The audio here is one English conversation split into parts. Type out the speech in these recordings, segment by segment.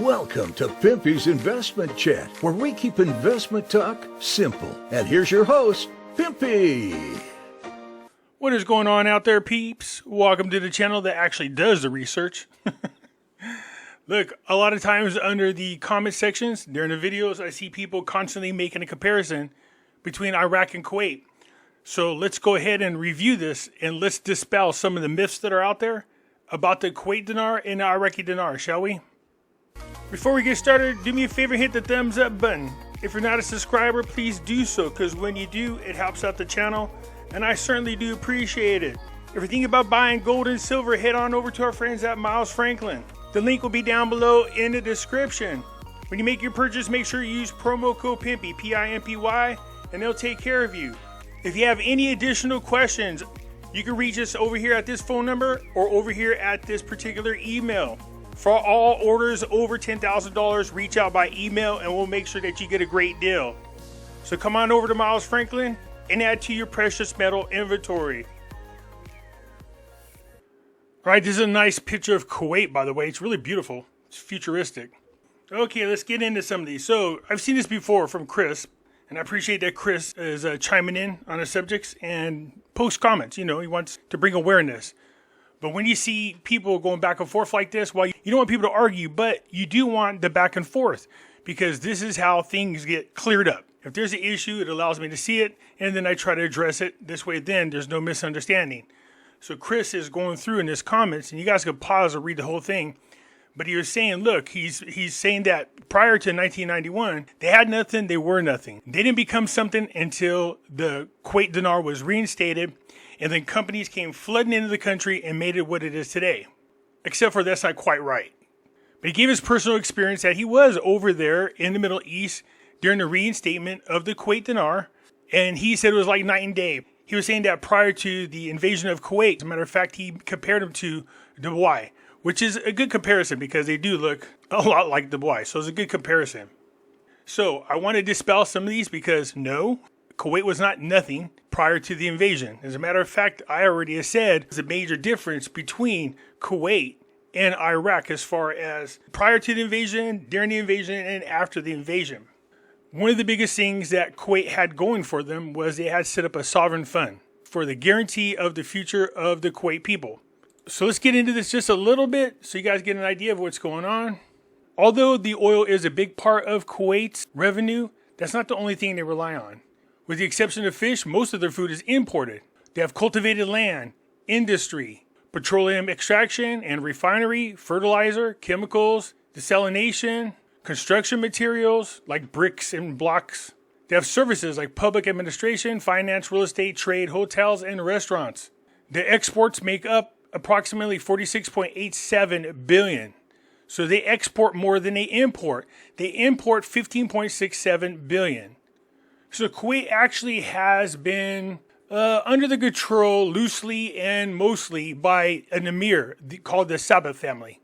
Welcome to Pimpy's Investment Chat, where we keep investment talk simple. And here's your host, Pimpy. What is going on out there, peeps? Welcome to the channel that actually does the research. Look, a lot of times under the comment sections during the videos, I see people constantly making a comparison between Iraq and Kuwait. So let's go ahead and review this and let's dispel some of the myths that are out there about the Kuwait dinar and the Iraqi dinar, shall we? Before we get started, do me a favor, hit the thumbs up button. If you're not a subscriber, please do so, because when you do, it helps out the channel, and I certainly do appreciate it. If you're thinking about buying gold and silver, head on over to our friends at Miles Franklin. The link will be down below in the description. When you make your purchase, make sure you use promo code Pimpy, P-I-M-P-Y, and they'll take care of you. If you have any additional questions, you can reach us over here at this phone number or over here at this particular email. For all orders over $10,000, reach out by email and we'll make sure that you get a great deal. So come on over to Miles Franklin and add to your precious metal inventory. All right, this is a nice picture of Kuwait, by the way. It's really beautiful. It's futuristic. Okay, let's get into some of these. So I've seen this before from Chris, and I appreciate that Chris is chiming in on the subjects and post comments. You know, he wants to bring awareness. But when you see people going back and forth like this, well, you don't want people to argue, but you do want the back and forth, because this is how things get cleared up. If there's an issue, it allows me to see it, and then I try to address it. This way, then there's no misunderstanding. So Chris is going through in his comments, and you guys can pause or read the whole thing. But he was saying, look, he's saying that prior to 1991, they had nothing, they were nothing. They didn't become something until the Kuwait dinar was reinstated, and then companies came flooding into the country and made it what it is today. Except for that's not quite right. But he gave his personal experience that he was over there in the Middle East during the reinstatement of the Kuwait dinar, and he said it was like night and day. He was saying that prior to the invasion of Kuwait, as a matter of fact, he compared them to Dubai, which is a good comparison because they do look a lot like Dubai. So it's a good comparison. So I want to dispel some of these because no, Kuwait was not nothing prior to the invasion. As a matter of fact, I already said there's a major difference between Kuwait and Iraq as far as prior to the invasion, during the invasion, and after the invasion. One of the biggest things that Kuwait had going for them was they had set up a sovereign fund for the guarantee of the future of the Kuwait people. So let's get into this just a little bit so you guys get an idea of what's going on. Although the oil is a big part of Kuwait's revenue, that's not the only thing they rely on. With the exception of fish, most of their food is imported. They have cultivated land, industry, petroleum extraction and refinery, fertilizer, chemicals, desalination, construction materials like bricks and blocks. They have services like public administration, finance, real estate, trade, hotels, and restaurants. Their exports make up approximately 46.87 billion. So they export more than they import. They import 15.67 billion. So Kuwait actually has been under the control loosely and mostly by an emir called the Sabah family.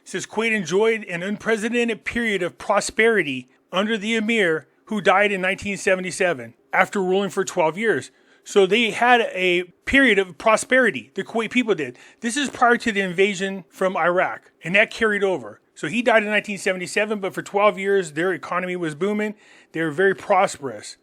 It says Kuwait enjoyed an unprecedented period of prosperity under the emir who died in 1977 after ruling for 12 years. So they had a period of prosperity, the Kuwait people did. This is prior to the invasion from Iraq, and that carried over. So he died in 1977, but for 12 years, their economy was booming. They were very prosperous.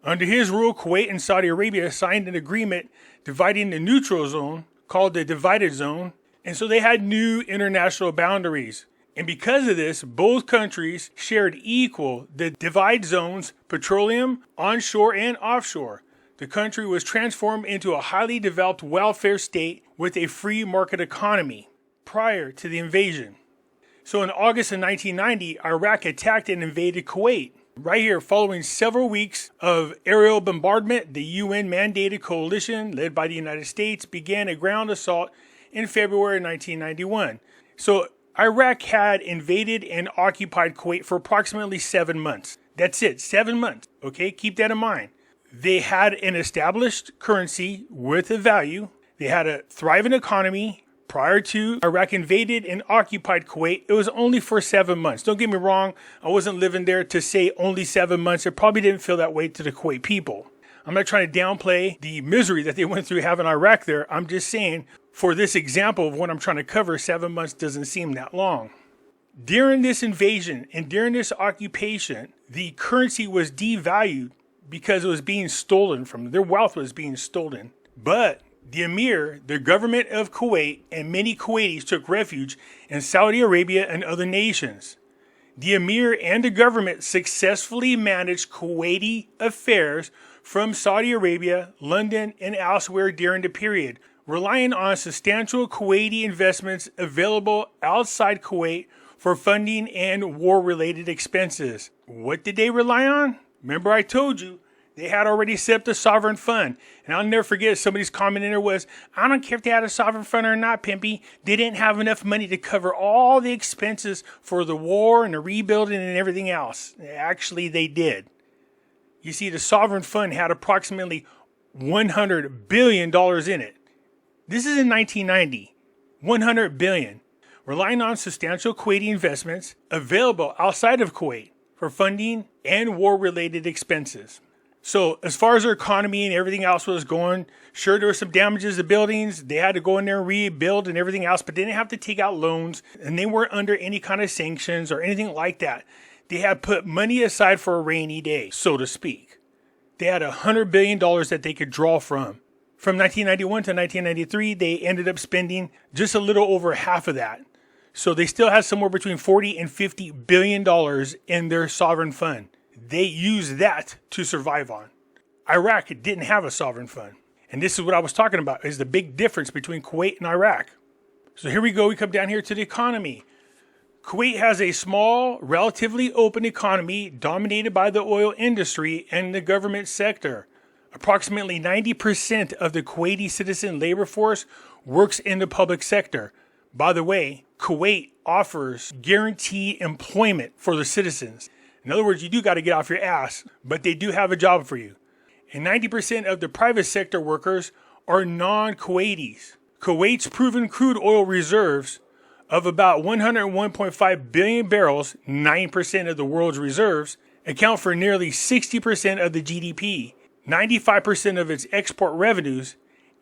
Under his rule, Kuwait and Saudi Arabia signed an agreement dividing the neutral zone, called the divided zone, and so they had new international boundaries. And because of this, both countries shared equal the divide zones, petroleum, onshore and offshore. The country was transformed into a highly developed welfare state with a free market economy prior to the invasion. So in August of 1990, Iraq attacked and invaded Kuwait. Right here, following several weeks of aerial bombardment, the UN-mandated coalition led by the United States began a ground assault in February 1991. So Iraq had invaded and occupied Kuwait for approximately 7 months. That's it, 7 months. Okay, keep that in mind. They had an established currency with a value. They had a thriving economy. Prior to Iraq invaded and occupied Kuwait, it was only for 7 months. Don't get me wrong, I wasn't living there to say only 7 months. It probably didn't feel that way to the Kuwait people. I'm not trying to downplay the misery that they went through having Iraq there. I'm just saying, for this example of what I'm trying to cover, 7 months doesn't seem that long. During this invasion and during this occupation, the currency was devalued because it was being stolen from them. Their wealth was being stolen. But the Emir, the government of Kuwait, and many Kuwaitis took refuge in Saudi Arabia and other nations. The Emir and the government successfully managed Kuwaiti affairs from Saudi Arabia, London, and elsewhere during the period, relying on substantial Kuwaiti investments available outside Kuwait for funding and war-related expenses. What did they rely on? Remember I told you, they had already set up the sovereign fund. And I'll never forget somebody's comment in there was, I don't care if they had a sovereign fund or not, Pimpy. They didn't have enough money to cover all the expenses for the war and the rebuilding and everything else. Actually, they did. You see, the sovereign fund had approximately $100 billion in it. This is in 1990. $100 billion. Relying on substantial Kuwaiti investments available outside of Kuwait for funding and war-related expenses. So as far as their economy and everything else was going, sure, there were some damages to buildings. They had to go in there and rebuild and everything else, but they didn't have to take out loans, and they weren't under any kind of sanctions or anything like that. They had put money aside for a rainy day, so to speak. They had $100 billion that they could draw from. From 1991 to 1993, they ended up spending just a little over half of that. So they still had somewhere between $40 and $50 billion in their sovereign fund. They used that to survive on. Iraq didn't have a sovereign fund. And this is what I was talking about, is the big difference between Kuwait and Iraq. So here we go. We come down here to the economy. Kuwait has a small, relatively open economy dominated by the oil industry and the government sector. Approximately 90% of the Kuwaiti citizen labor force works in the public sector. By the way, Kuwait offers guaranteed employment for the citizens. In other words, you do got to get off your ass, but they do have a job for you. And 90% of the private sector workers are non-Kuwaitis. Kuwait's proven crude oil reserves of about 101.5 billion barrels, 9% of the world's reserves, account for nearly 60% of the GDP, 95% of its export revenues,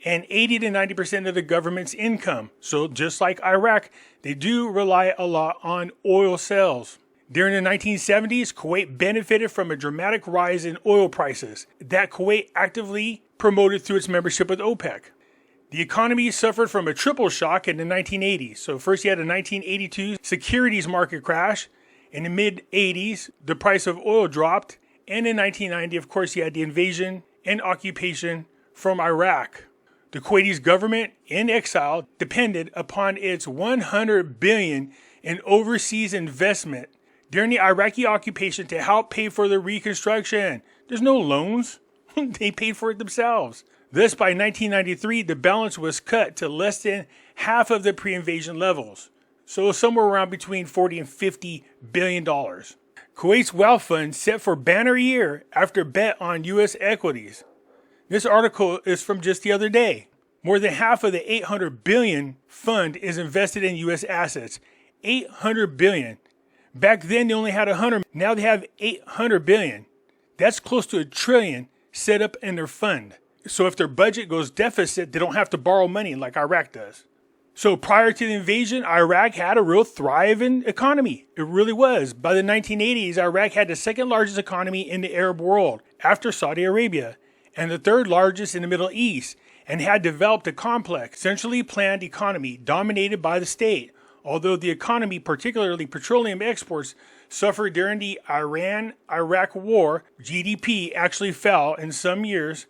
and 80 to 90% of the government's income. So just like Iraq, they do rely a lot on oil sales. During the 1970s, Kuwait benefited from a dramatic rise in oil prices that Kuwait actively promoted through its membership with OPEC. The economy suffered from a triple shock in the 1980s. So first you had a 1982 securities market crash. In the mid-80s, the price of oil dropped. And in 1990, of course, you had the invasion and occupation from Iraq. The Kuwaiti's government, in exile, depended upon its $100 billion in overseas investment during the Iraqi occupation to help pay for the reconstruction. There's no loans. They paid for it themselves. Thus, by 1993, the balance was cut to less than half of the pre-invasion levels. So somewhere around between $40 and $50 billion. Kuwait's wealth fund set for banner year after bet on U.S. equities. This article is from just the other day. More than half of the $800 billion fund is invested in U.S. assets. $800 billion. Back then, they only had 100. Now they have 800 billion. That's close to $1 trillion set up in their fund. So if their budget goes deficit, they don't have to borrow money like Iraq does. So prior to the invasion, Iraq had a real thriving economy. It really was. By the 1980s, Iraq had the second largest economy in the Arab world after Saudi Arabia, and the third largest in the Middle East, and had developed a complex, centrally planned economy dominated by the state. Although the economy, particularly petroleum exports, suffered during the Iran-Iraq war, GDP actually fell in some years.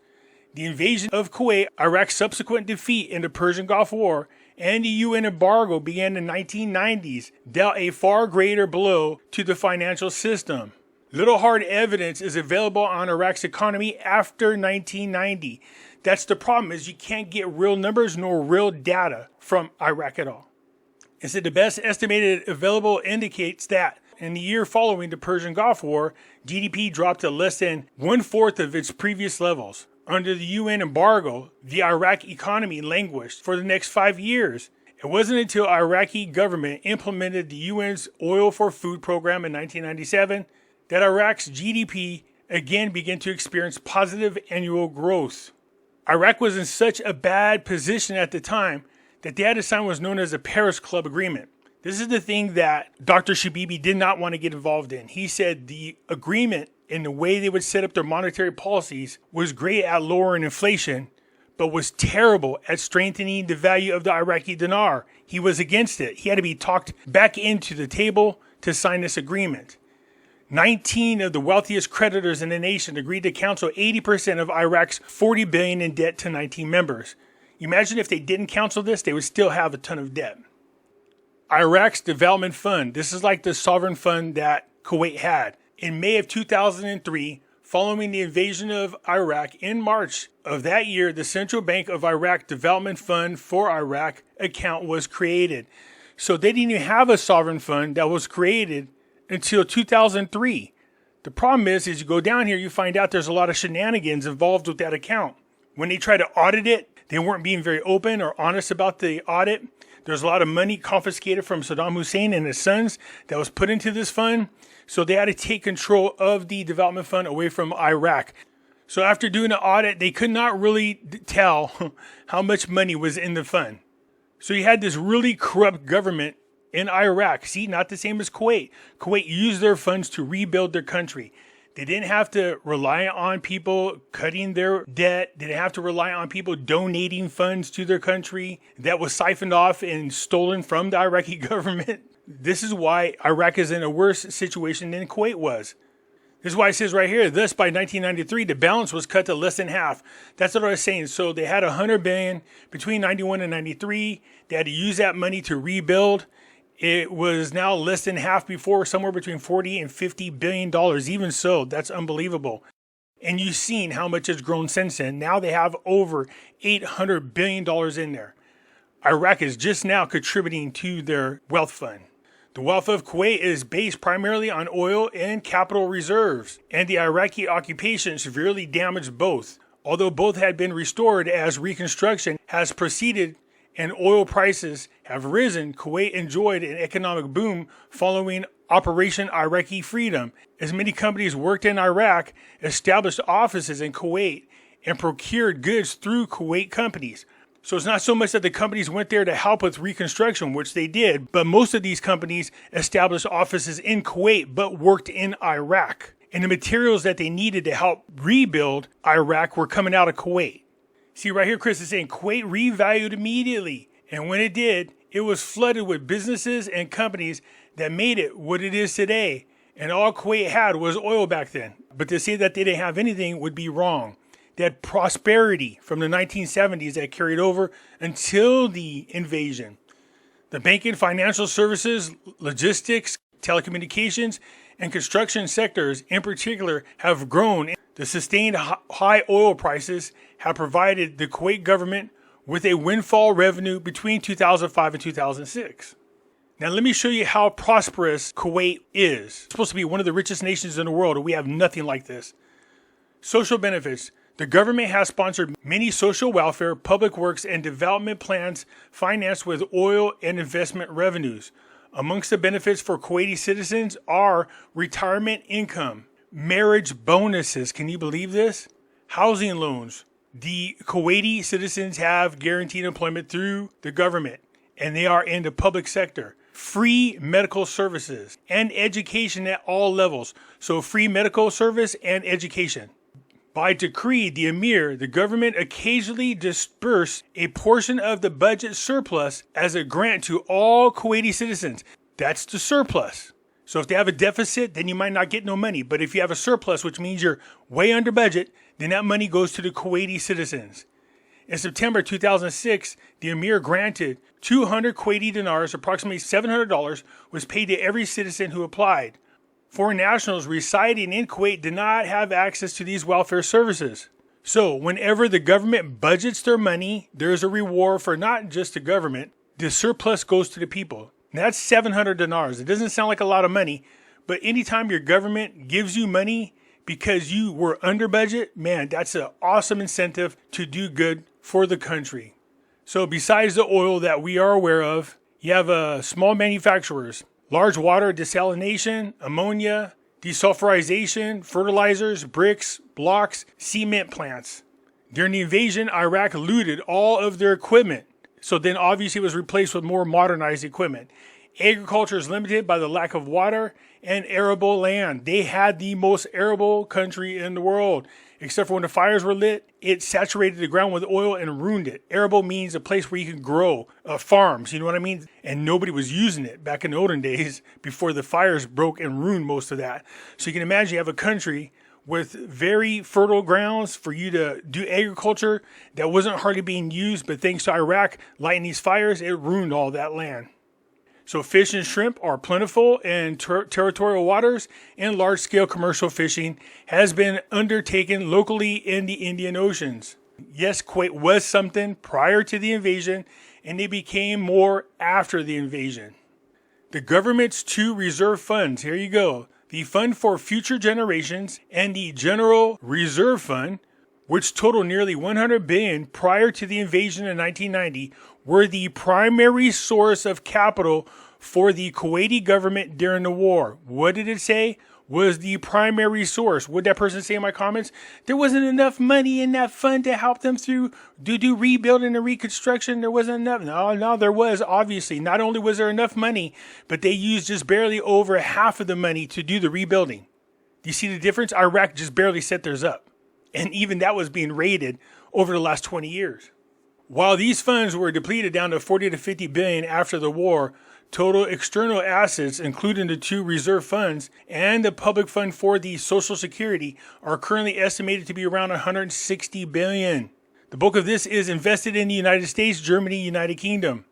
The invasion of Kuwait, Iraq's subsequent defeat in the Persian Gulf War, and the UN embargo began in the 1990s, dealt a far greater blow to the financial system. Little hard evidence is available on Iraq's economy after 1990. That's the problem, is you can't get real numbers nor real data from Iraq at all. Instead, the best estimated available indicates that in the year following the Persian Gulf War, GDP dropped to less than 1/4 of its previous levels. Under the UN embargo, the Iraq economy languished for the next 5 years. It wasn't until Iraqi government implemented the UN's Oil for Food program in 1997 that Iraq's GDP again began to experience positive annual growth. Iraq was in such a bad position at the time that they had to sign what was known as the Paris Club Agreement. This is the thing that Dr. Shabibi did not want to get involved in. He said the agreement and the way they would set up their monetary policies was great at lowering inflation, but was terrible at strengthening the value of the Iraqi dinar. He was against it. He had to be talked back into the table to sign this agreement. 19 of the wealthiest creditors in the nation agreed to counsel 80% of Iraq's $40 billion in debt to 19 members. Imagine if they didn't counsel this, they would still have a ton of debt. Iraq's development fund. This is like the sovereign fund that Kuwait had. In May of 2003, following the invasion of Iraq in March of that year, the Central Bank of Iraq Development Fund for Iraq account was created. So they didn't even have a sovereign fund that was created until 2003. The problem is you go down here, you find out there's a lot of shenanigans involved with that account. When they try to audit it, they weren't being very open or honest about the audit. There's a lot of money confiscated from Saddam Hussein and his sons that was put into this fund. So they had to take control of the development fund away from Iraq. So after doing an audit, they could not really tell how much money was in the fund. So you had this really corrupt government in Iraq. See, not the same as Kuwait. Kuwait used their funds to rebuild their country. They didn't have to rely on people cutting their debt. They didn't have to rely on people donating funds to their country that was siphoned off and stolen from the Iraqi government. This is why Iraq is in a worse situation than Kuwait was. This is why it says right here, thus by 1993, the balance was cut to less than half. That's what I was saying. So they had $100 billion between 91 and 93. They had to use that money to rebuild. It was now less than half before, somewhere between 40 and $50 billion. Even so, that's unbelievable. And you've seen how much it's grown since then. Now they have over $800 billion in there. Iraq is just now contributing to their wealth fund. The wealth of Kuwait is based primarily on oil and capital reserves, and the Iraqi occupation severely damaged both. Although both had been restored as reconstruction has proceeded and oil prices have risen, Kuwait enjoyed an economic boom following Operation Iraqi Freedom, as many companies worked in Iraq, established offices in Kuwait, and procured goods through Kuwait companies. So it's not so much that the companies went there to help with reconstruction, which they did, but most of these companies established offices in Kuwait but worked in Iraq. And the materials that they needed to help rebuild Iraq were coming out of Kuwait. See right here, Chris is saying Kuwait revalued immediately. And when it did, it was flooded with businesses and companies that made it what it is today. And all Kuwait had was oil back then. But to say that they didn't have anything would be wrong. They had prosperity from the 1970s that carried over until the invasion. The banking, financial services, logistics, telecommunications, and construction sectors in particular have grown. The sustained high oil prices have provided the Kuwait government with a windfall revenue between 2005 and 2006. Now let me show you how prosperous Kuwait is. It's supposed to be one of the richest nations in the world, and we have nothing like this. Social benefits. The government has sponsored many social welfare, public works, and development plans financed with oil and investment revenues. Amongst the benefits for Kuwaiti citizens are retirement income, marriage bonuses. Can you believe this? Housing loans. The Kuwaiti citizens have guaranteed employment through the government, and they are in the public sector. Free medical services and education at all levels. So free medical service and education. By decree, the Emir, the government occasionally disperse a portion of the budget surplus as a grant to all Kuwaiti citizens. That's the surplus. So if they have a deficit, then you might not get no money. But if you have a surplus, which means you're way under budget, then that money goes to the Kuwaiti citizens. In September 2006, the Emir granted 200 Kuwaiti dinars, approximately $700, was paid to every citizen who applied. Foreign nationals residing in Kuwait did not have access to these welfare services. So whenever the government budgets their money, there's a reward for not just the government. The surplus goes to the people. And that's 700 dinars. It doesn't sound like a lot of money, but anytime your government gives you money because you were under budget, man, that's an awesome incentive to do good for the country. So besides the oil that we are aware of, you have small manufacturers. Large water desalination, ammonia, desulfurization, fertilizers, bricks, blocks, cement plants. During the invasion, Iraq looted all of their equipment. So then obviously it was replaced with more modernized equipment. Agriculture is limited by the lack of water and arable land. They had the most arable country in the world. Except for when the fires were lit, it saturated the ground with oil and ruined it. Arable means a place where you can grow farms, you know what I mean? And nobody was using it back in the olden days before the fires broke and ruined most of that. So you can imagine you have a country with very fertile grounds for you to do agriculture that wasn't hardly being used, but thanks to Iraq lighting these fires, it ruined all that land. So fish and shrimp are plentiful in territorial waters, and large-scale commercial fishing has been undertaken locally in the Indian Oceans. Yes, Kuwait was something prior to the invasion, and it became more after the invasion. The government's two reserve funds, here you go, the Fund for Future Generations and the General Reserve Fund, which totaled nearly 100 billion prior to the invasion in 1990, were the primary source of capital for the Kuwaiti government during the war. What did it say was the primary source? What did that person say in my comments? There wasn't enough money in that fund to help them through do rebuilding and reconstruction. There wasn't enough. No, there was, obviously. Not only was there enough money, but they used just barely over half of the money to do the rebuilding. Do you see the difference? Iraq just barely set theirs up. And even that was being raided over the last 20 years. While these funds were depleted down to 40 to 50 billion after the war, total external assets, including the two reserve funds and the public fund for the Social Security, are currently estimated to be around 160 billion. The bulk of this is invested in the United States, Germany, United Kingdom.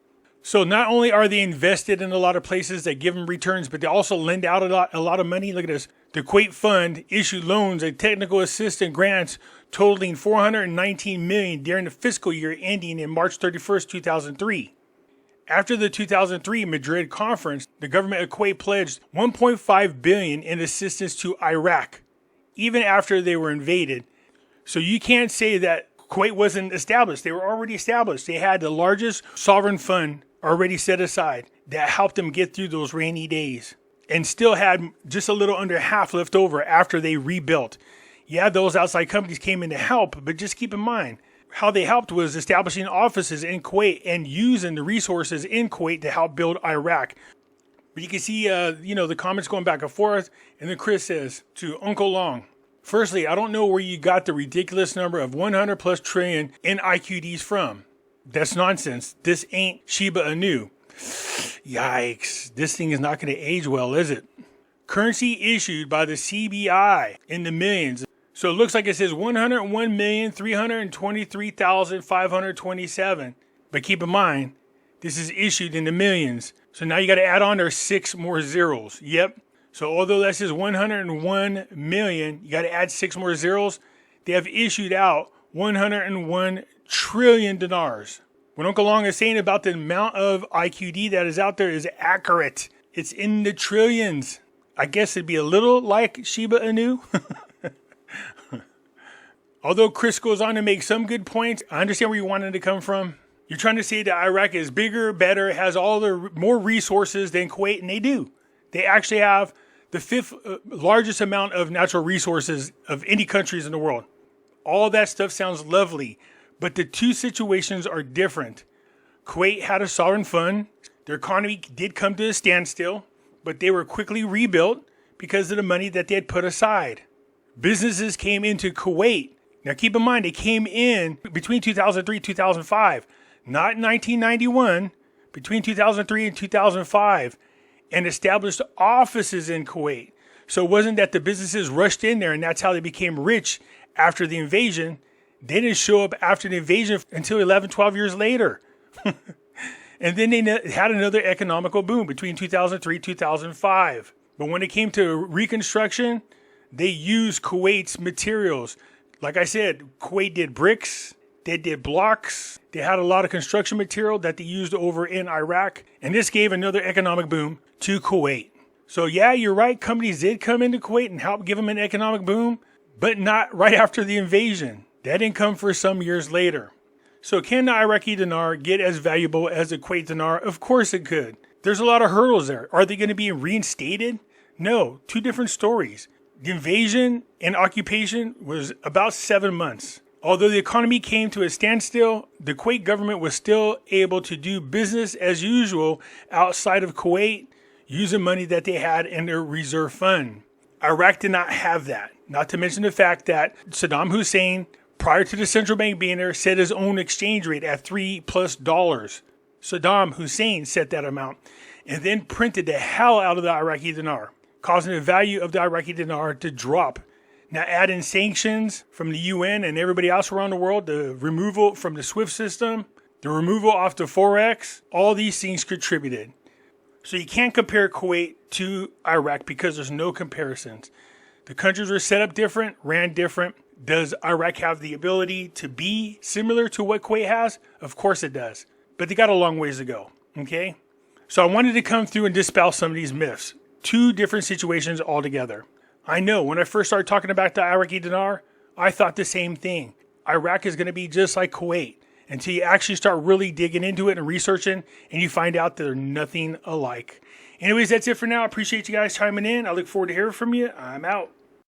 So not only are they invested in a lot of places that give them returns, but they also lend out a lot of money. Look at this. The Kuwait Fund issued loans and technical assistance grants totaling 419 million during the fiscal year ending in March 31st, 2003. After the 2003 Madrid conference, the government of Kuwait pledged 1.5 billion in assistance to Iraq, even after they were invaded. So you can't say that Kuwait wasn't established. They were already established. They had the largest sovereign fund already set aside that helped them get through those rainy days, and still had just a little under half left over after they rebuilt. Yeah, those outside companies came in to help, but just keep in mind, how they helped was establishing offices in Kuwait and using the resources in Kuwait to help build Iraq. But you can see, the comments going back and forth, and then Chris says to Uncle Long, firstly, I don't know where you got the ridiculous number of 100 plus trillion in IQDs from. That's nonsense. This ain't Shiba Inu. Yikes. This thing is not going to age well, is it? Currency issued by the CBI in the millions. So it looks like it says 101,323,527. But keep in mind, this is issued in the millions. So now you got to add on there 6 more zeros. Yep. So although that says 101 million, you got to add 6 more zeros. They have issued out 101 trillion dinars. What Uncle Long is saying about the amount of IQD that is out there is accurate. It's in the trillions. I guess it'd be a little like Shiba Inu. Although Chris goes on to make some good points, I understand where you wanted to come from. You're trying to say that Iraq is bigger, better, has all the more resources than Kuwait, and they do. They actually have the 5th largest amount of natural resources of any countries in the world. All that stuff sounds lovely, but the two situations are different. Kuwait had a sovereign fund. Their economy did come to a standstill, but they were quickly rebuilt because of the money that they had put aside. Businesses came into Kuwait. Now keep in mind, they came in between 2003 and 2005, not 1991, between 2003 and 2005, and established offices in Kuwait. So it wasn't that the businesses rushed in there and that's how they became rich after the invasion. They didn't show up after the invasion until 11, 12 years later. And then they had another economical boom between 2003 and 2005. But when it came to reconstruction, they used Kuwait's materials. Like I said, Kuwait did bricks, they did blocks, they had a lot of construction material that they used over in Iraq, and this gave another economic boom to Kuwait. So yeah, you're right, companies did come into Kuwait and help give them an economic boom, but not right after the invasion. That didn't come for some years later. So can the Iraqi dinar get as valuable as the Kuwait dinar? Of course it could. There's a lot of hurdles there. Are they going to be reinstated? No, two different stories. The invasion and occupation was about 7 months. Although the economy came to a standstill, the Kuwait government was still able to do business as usual outside of Kuwait using money that they had in their reserve fund. Iraq did not have that. Not to mention the fact that Saddam Hussein, prior to the central bank being there, set his own exchange rate at $3+. Saddam Hussein set that amount and then printed the hell out of the Iraqi dinar, causing the value of the Iraqi dinar to drop. Now add in sanctions from the UN and everybody else around the world, the removal from the SWIFT system, the removal off the Forex, all these things contributed. So you can't compare Kuwait to Iraq because there's no comparisons. The countries were set up different, ran different. Does Iraq have the ability to be similar to what Kuwait has? Of course it does. But they got a long ways to go, okay? So I wanted to come through and dispel some of these myths. Two different situations altogether. I know when I first started talking about the Iraqi dinar, I thought the same thing. Iraq is going to be just like Kuwait until you actually start really digging into it and researching and you find out they're nothing alike. Anyways, that's it for now. I appreciate you guys chiming in. I look forward to hearing from you. I'm out.